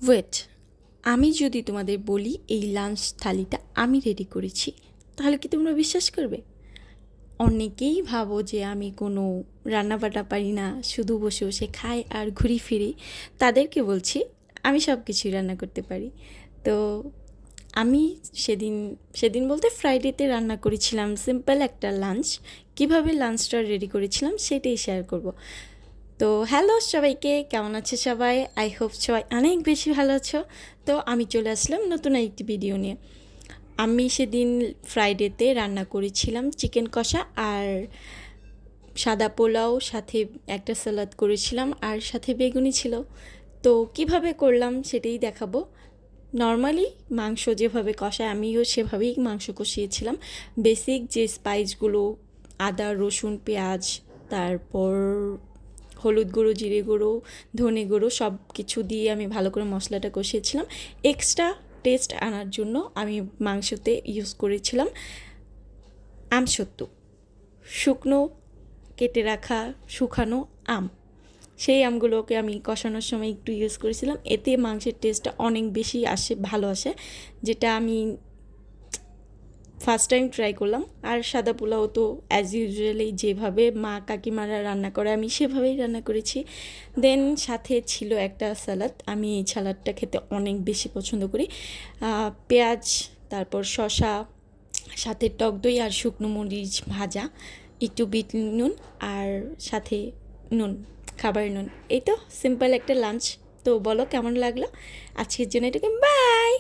Wait, আমি যদি তোমাদের বলি এই লাঞ্চ থালিটা আমি রেডি করেছি, তাহলে কি তোমরা বিশ্বাস করবে? অনেকেই ভাবো যে আমি কোনো রান্নাবান্না পারি না, শুধু বসে বসে খাই আর ঘুরি ফিরি। তাদেরকে বলছি আমি সব কিছুই রান্না করতে পারি। তো আমি সেদিন সেদিন বলতে ফ্রাইডেতে রান্না করেছিলাম সিম্পল একটা লাঞ্চ। কিভাবে লাঞ্চটা রেডি করেছিলাম সেটাই শেয়ার করব। তো হ্যালো সবাইকে, কেমন আছে সবাই? আই হোপ সবাই অনেক বেশি ভালো আছো। তো আমি চলে আসলাম নতুন একটি ভিডিও নিয়ে। আমি সেদিন ফ্রাইডেতে রান্না করেছিলাম চিকেন কষা আর সাদা পোলাও, সাথে একটা স্যালাড করেছিলাম আর সাথে বেগুনি ছিল। তো কিভাবে করলাম সেটাই দেখাবো। নর্মালি মাংস যেভাবে কষায় আমিও সেভাবেই মাংস কষিয়েছিলাম। বেসিক যে স্পাইসগুলো, আদা রসুন পেঁয়াজ, তারপর হলুদ গুঁড়ো, জিরে গুঁড়ো, ধনে গুঁড়ো সব কিছু দিয়ে আমি ভালো করে মশলাটা কষিয়েছিলাম। এক্সট্রা টেস্ট আনার জন্য আমি মাংসতে ইউজ করেছিলাম আমসত্ত্ব, শুকনো কেটে রাখা শুকানো আম। সেই আমগুলোকে আমি কষানোর সময় একটু ইউজ করেছিলাম, এতে মাংসের টেস্টটা অনেক বেশি আসে, ভালো আসে, যেটা আমি ফার্স্ট টাইম ট্রাই করলাম। আর সাদা পোলাও তো অ্যাজ ইউজুয়ালি যেভাবে মা কাকিমারা রান্না করে আমি সেভাবেই রান্না করেছি। দেন সাথে ছিল একটা স্যালাড, আমি এই স্যালাডটা খেতে অনেক বেশি পছন্দ করি। পেঁয়াজ, তারপর শসা, সাথে টক দই আর শুকনো মরিচ ভাজা, একটু বিট নুন আর সাথে নুন, খাবার নুন। এই তো সিম্পল একটা লাঞ্চ। তো বলো কেমন লাগলো আজকের জন্য, এটাকে বাই।